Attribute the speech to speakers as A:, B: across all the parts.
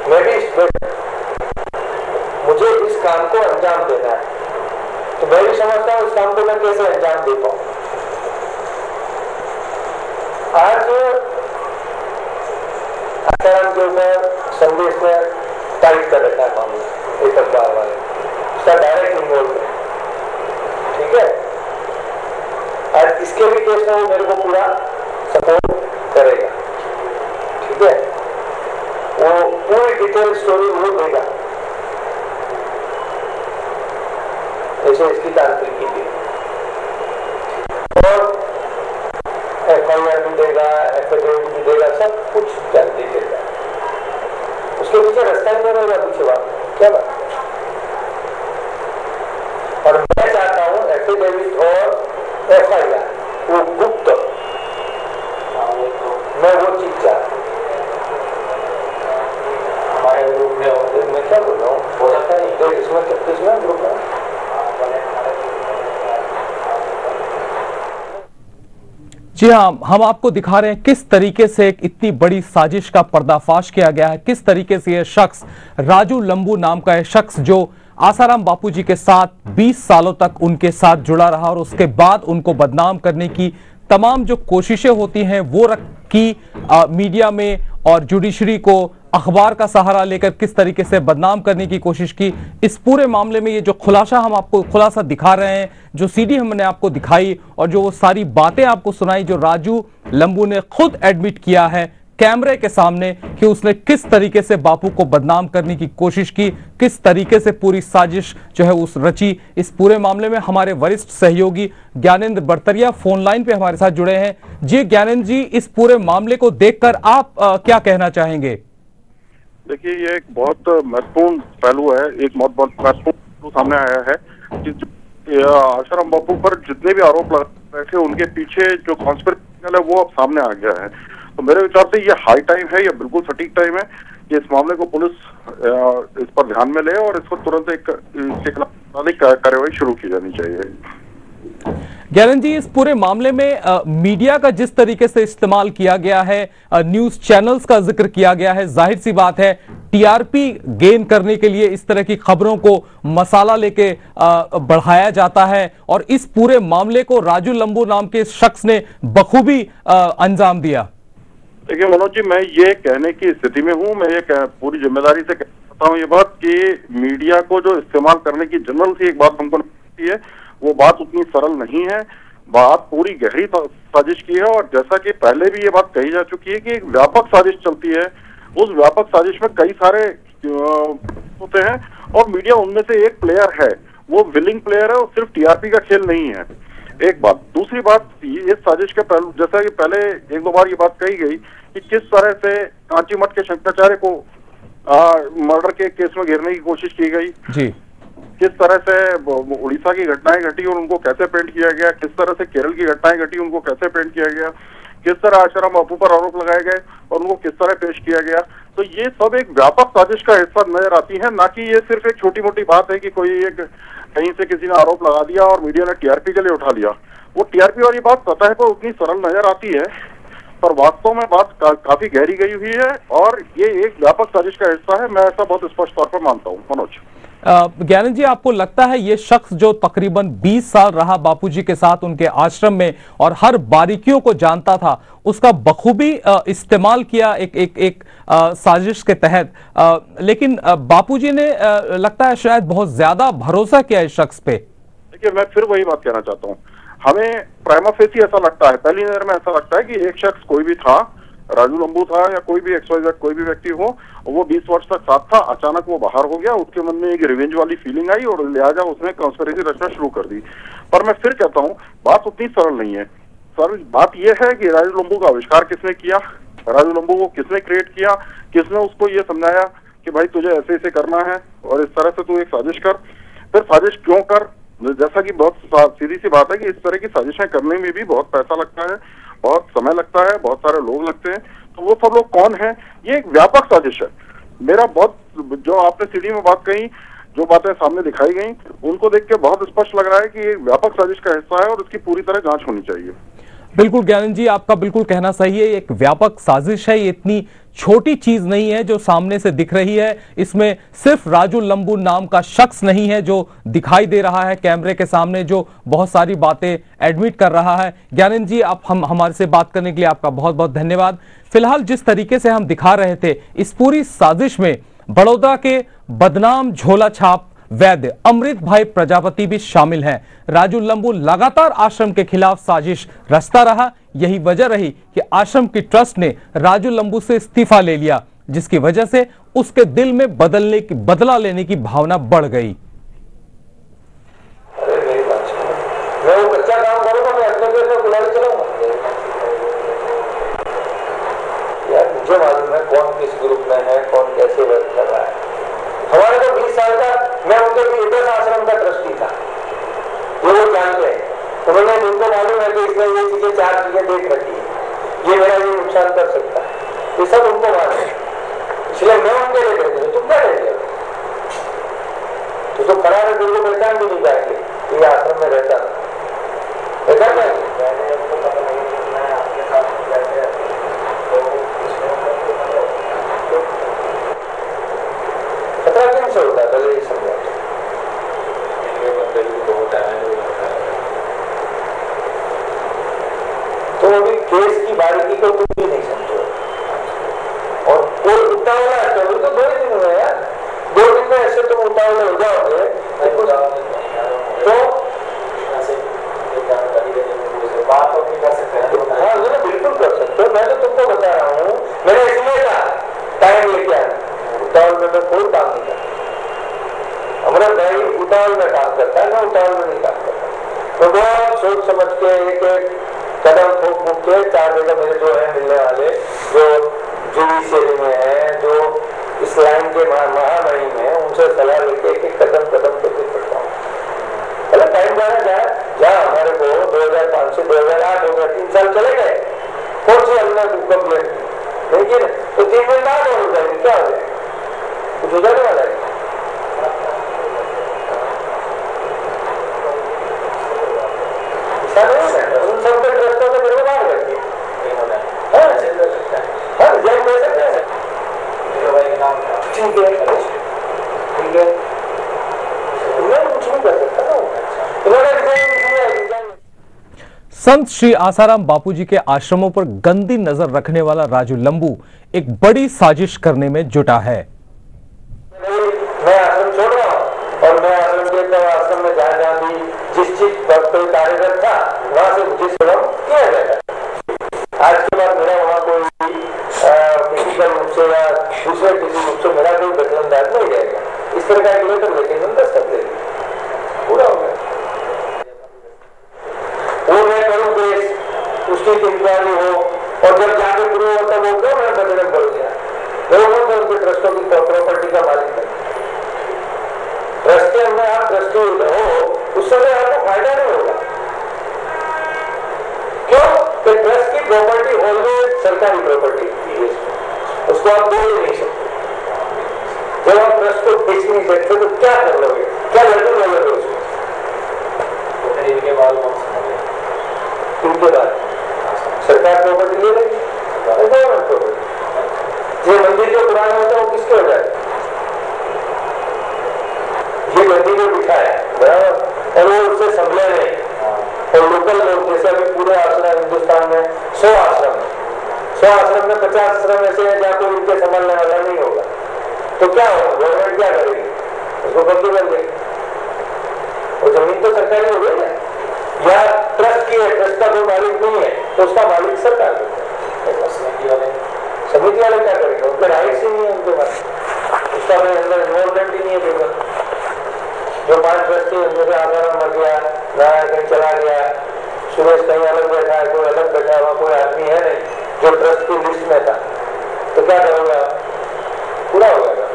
A: मैं भी मुझे इस काम को अंजाम देना है, तो मैं भी समझता हूँ इस काम को मैं कैसे अंजाम दे पाऊं। आज आसाराम के ऊपर संदेश में टाइप कर रखा है मामला, एक अखबार वाले, उसका डायरेक्ट इन्वॉल्व है, ठीक है। आज इसके भी केस में वो मेरे को पूरा सपोर्ट करेगा, ठीक है। वो पूरी डिटेल स्टोरी वो देगा, जैसे इसकी तांत्रिकी थी, और FIR भी देगा, एफिडेविट भी देगा, सब कुछ जल्दी देगा। उसके पीछे रास्ता ही नहीं रहेगा, पीछे बात क्या बात। और मैं चाहता हूं एफिडेविट और FIR वो गुप्त, मैं वो चीज चाहता हूं। हमारे ग्रुप में मैं क्या बोल रहा हूँ, हो सकता है इसमें ग्रुप में
B: जी हाँ, हम आपको दिखा रहे हैं किस तरीके से एक इतनी बड़ी साजिश का पर्दाफाश किया गया है, किस तरीके से यह शख्स राजू लंबू नाम का यह शख्स जो आसाराम बापूजी के साथ 20 सालों तक उनके साथ जुड़ा रहा और उसके बाद उनको बदनाम करने की तमाम जो कोशिशें होती हैं वो की मीडिया में और जुडिशरी को अखबार का सहारा लेकर किस तरीके से बदनाम करने की कोशिश की। इस पूरे मामले में ये जो खुलासा हम आपको खुलासा दिखा रहे हैं, जो सीडी हमने आपको दिखाई और जो वो सारी बातें आपको सुनाई जो राजू लंबू ने खुद एडमिट किया है कैमरे के सामने कि उसने किस तरीके से बापू को बदनाम करने की कोशिश की, किस तरीके से पूरी साजिश जो है उस रची। इस पूरे मामले में हमारे वरिष्ठ सहयोगी ज्ञानेंद्र बरतरिया फोन लाइन पे हमारे साथ जुड़े हैं। जी ज्ञानेंद्र जी, इस पूरे मामले को देखकर आप क्या कहना चाहेंगे?
C: देखिए, ये एक बहुत महत्वपूर्ण पहलू है, एक बहुत महत्वपूर्ण पहलू सामने आया है कि आसाराम बापू पर जितने भी आरोप लग रहे थे उनके पीछे जो कॉन्स्पिरेसी है वो अब सामने आ गया है। तो मेरे विचार से ये हाई टाइम है, ये बिल्कुल सटीक टाइम है कि इस मामले को पुलिस इस पर ध्यान में ले और इसको तुरंत इसके खिलाफ कार्रवाई शुरू की जानी चाहिए।
B: ज्ञानेंद्र जी, इस पूरे मामले में मीडिया का जिस तरीके से इस्तेमाल किया गया है, न्यूज चैनल्स का जिक्र किया गया है, जाहिर सी बात है टीआरपी गेन करने के लिए इस तरह की खबरों को मसाला लेके बढ़ाया जाता है और इस पूरे मामले को राजू लंबू नाम के शख्स ने बखूबी अंजाम दिया।
C: देखिए मनोज जी, मैं ये कहने की स्थिति में हूँ, मैं ये पूरी जिम्मेदारी से कहता हूँ ये बात कि मीडिया को जो इस्तेमाल करने की जनरल सी एक बात हमको लगती है, वो बात उतनी सरल नहीं है। बात पूरी गहरी साजिश की है और जैसा कि पहले भी ये बात कही जा चुकी है कि एक व्यापक साजिश चलती है। उस व्यापक साजिश में कई सारे होते हैं और मीडिया उनमें से एक प्लेयर है, वो विलिंग प्लेयर है और सिर्फ टीआरपी का खेल नहीं है। एक बात। दूसरी बात, इस साजिश के पहलू जैसा कि पहले एक दो बार ये बात कही गई कि किस तरह से कांची मठ के शंकराचार्य को मर्डर के केस में घेरने की कोशिश की गई
B: जी,
C: किस तरह से उड़ीसा की घटनाएं घटी और उनको कैसे पेंट किया गया, किस तरह से केरल की घटनाएं घटी उनको कैसे पेंट किया गया, किस तरह आसाराम बापू पर आरोप लगाए गए और उनको किस तरह पेश किया गया। तो ये सब एक व्यापक साजिश का हिस्सा नजर आती है, ना कि ये सिर्फ एक छोटी मोटी बात है कि कोई एक कहीं से किसी ने आरोप लगा दिया और मीडिया ने टीआरपी के लिए उठा लिया। वो टीआरपी वाली बात सतह पर उतनी सरल नजर आती है, पर वास्तव में बात काफी गहरी गई हुई है और ये एक व्यापक साजिश का हिस्सा है। मैं ऐसा बहुत स्पष्ट तौर पर मानता हूँ। मनोज,
B: ज्ञानेंद्र जी, आपको लगता है ये शख्स जो तकरीबन 20 साल रहा बापूजी के साथ उनके आश्रम में और हर बारीकियों को जानता था, उसका बखूबी इस्तेमाल किया एक साजिश के तहत, लेकिन बापूजी ने लगता है शायद बहुत ज्यादा भरोसा किया इस शख्स पे?
C: देखिए, मैं फिर वही बात कहना चाहता हूँ, हमें प्राइमा फेसी ऐसा लगता है, पहली नजर में ऐसा लगता है कि एक शख्स कोई भी था, राजू लंबू था या कोई भी XYZ कोई भी व्यक्ति हो, वो 20 वर्ष तक साथ था, अचानक वो बाहर हो गया, उसके मन में एक रिवेंज वाली फीलिंग आई और लिहाजा उसने कॉन्स्पिरेसी रचना शुरू कर दी। पर मैं फिर कहता हूँ, बात उतनी सरल नहीं है। सर, बात यह है कि राजू लंबू का आविष्कार किसने किया, राजू लंबू को किसने क्रिएट किया, किसने उसको ये समझाया कि भाई तुझे ऐसे ऐसे करना है और इस तरह से तू एक साजिश कर। फिर साजिश क्यों कर, जैसा कि बहुत सीधी सी बात है कि इस तरह की साजिशें करने में भी बहुत पैसा लगता है, बहुत समय लगता है, बहुत सारे लोग लगते हैं। तो वो सब लोग कौन है? ये एक व्यापक साजिश है। मेरा बहुत, जो आपने सीडी में बात कही, जो बातें सामने दिखाई गई, उनको देख के बहुत स्पष्ट लग रहा है कि ये व्यापक साजिश का हिस्सा है और उसकी पूरी तरह जांच होनी चाहिए।
B: बिल्कुल ज्ञानंद जी, आपका बिल्कुल कहना सही है। एक व्यापक साजिश है, ये इतनी छोटी चीज नहीं है जो सामने से दिख रही है। इसमें सिर्फ राजू लंबू नाम का शख्स नहीं है जो दिखाई दे रहा है कैमरे के सामने, जो बहुत सारी बातें एडमिट कर रहा है। ज्ञानंद जी, आप हमारे से बात करने के लिए आपका बहुत बहुत धन्यवाद। फिलहाल जिस तरीके से हम दिखा रहे थे, इस पूरी साजिश में बड़ौदा के बदनाम झोला छाप वैद्य अमृत भाई प्रजापति भी शामिल हैं। राजू लंबू लगातार आश्रम के खिलाफ साजिश रचता रहा। यही वजह रही कि आश्रम की ट्रस्ट ने राजू लंबू से इस्तीफा ले लिया, जिसकी वजह से उसके दिल में बदला लेने की भावना बढ़ गई।
A: मैं वो कच्चा काम करूंगा, मैं अपने देश में बुला के चलाऊंगा यार। मुझे मालूम है कौन किस ग्रुप में है, कौन कैसे वर्क कर रहा है। हमारे तो 20 साल का, मैं उनके भी इधर आश्रम का ट्रस्टी था, ये लोग जानते हैं। उन्होंने, उनको मालूम है कि इसमें ये चीजें, 4 चीजें देख रखी है, ये मेरा ये नुकसान कर सकता है, ये सब उनको मालूम है। इसलिए मैं उनके लिए कहती हूँ, तुम क्या कहते हो? तो खड़ा है, तुम को पहचान भी नहीं पाएंगे ये आश्रम में रहता था। खतरा क्यों से होता है, पहले ये समझा। तो अभी केस की बारीकी को तुम भी नहीं समझो, और कोई उतावला है तो 2 ही दिन हुए यार, 2 दिन में ऐसे तुम उतावले हो जाओगे तो बात तो नहीं कर सकते। हाँ बिल्कुल कर सकते हो, मैं तो तुमको बता रहा हूँ। मैंने इसलिए कहा टाइम लेके आना, उतावल में मैं कोई काम नहीं करता। अमृत भाई उतावल में काम करता है, मैं उतावल में नहीं काम करता। तो बहुत सोच समझ के एक एक कदम फूक फूक के 4 जगह मेरे जो है मिलने वाले, जो जुडिशियरी में है, जो इस लाइन के महामहिम है, उनसे सलाह लेके एक एक कदम पे फिर पड़ता हूँ। अरे टाइम जाना जाए, जहाँ हमारे को 2005 से 2008 हो गया, 3 साल चले गए, कौन सी हमने कंप्लेंट नहीं की, तो 3 दिन बाद हो जाएगी, क्या हो जाएगा, कुछ हो जाने वाला है। उन सब के ट्रस्टों से मेरे को बाहर कर दिया, जेल दे सकते हैं। ठीक है, मैं कुछ नहीं कर सकता ना।
B: संत श्री आसाराम बापूजी के आश्रमों पर गंदी नजर रखने वाला राजू लंबू एक बड़ी साजिश करने में जुटा है।
A: मैं आश्रम छोड़ रहा हूँ, और मैं आश्रम में जहाँ भी जिस चीज पर कोई कार्यरत था, वहां से मुझे श्रम किया जाएगा। आज के बाद मेरा वहाँ कोई फिजिकल रूप से या दूसरे किसी रूप से मेरा कोई दखलंदाज नहीं जाएगा। इस तरह का एक लेटर लेके हम दस्तखत ले पूरा हो गया। वो मैं करूँ केस, उसकी इंक्वायरी हो, और जब जाके प्रूव होता वो क्यों मैं बदनाम कर दिया। लोगों से उनके ट्रस्टों की प्रॉपर्टी का मालिक है। ट्रस्ट के अंदर आप ट्रस्टी हो, उससे आपको फायदा नहीं होगा। क्यों? कि ट्रस्ट की प्रॉपर्टी ऑलवेज सरकारी प्रॉपर्टी है, उसको आप बोल नहीं सकते। जब आप ट्रस्ट को बेच नहीं सकते तो क्या कर लोगे, क्या लड़के लोगे उसको? इनके बाद सरकार प्रॉपर्टी ले लेगी, गवर्नमेंट प्रॉपर्टी। ये मंदिर जो पुराना होता है वो किसके हो जाए? ये गद्दी को बिठाया बराबर, और वो उससे संभले नहीं। और लोकल लोग, जैसे अभी पूरे आश्रम हिंदुस्तान में 100 आश्रम में 50 आश्रम ऐसे हैं जहाँ कोई इनके संभालने वाला नहीं होगा, तो क्या होगा? गवर्नमेंट क्या करेगी? उसको कब्जे कर देगी। और जमीन तो सरकारी हो गई है, या ट्रस्ट की है, ट्रस्ट का कोई मालिक नहीं है तो उसका मालिक सरकार है। समिति वाले क्या करेंगे? उनके राइट्स ही नहीं है उनके पास, उसका अपने अंदर इन्वॉल्वमेंट ही नहीं है पेपर। जो 5 ट्रस्टी उनमें से आसाराम मर गया, नारायण कहीं चला गया, सुरेश कहीं अलग बैठा है, कोई अलग बैठा हुआ, कोई आदमी है नहीं जो ट्रस्ट की लिस्ट में था, तो क्या करोगे आप? पूरा हो जाएगा।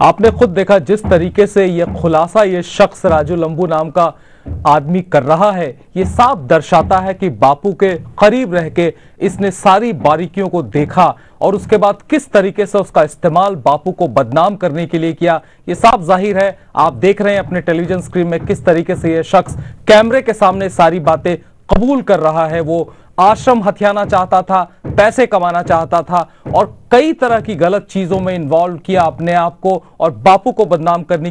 B: आपने खुद देखा जिस तरीके से यह खुलासा ये शख्स राजू लंबू नाम का आदमी कर रहा है, ये साफ दर्शाता है कि बापू के करीब रह के इसने सारी बारीकियों को देखा और उसके बाद किस तरीके से उसका इस्तेमाल बापू को बदनाम करने के लिए किया। ये साफ जाहिर है, आप देख रहे हैं अपने टेलीविजन स्क्रीन में किस तरीके से यह शख्स कैमरे के सामने सारी बातें कबूल कर रहा है। वो आश्रम हथियाना चाहता था, पैसे कमाना चाहता था और कई तरह की गलत चीजों में इन्वॉल्व किया अपने आप को और बापू को बदनाम करने की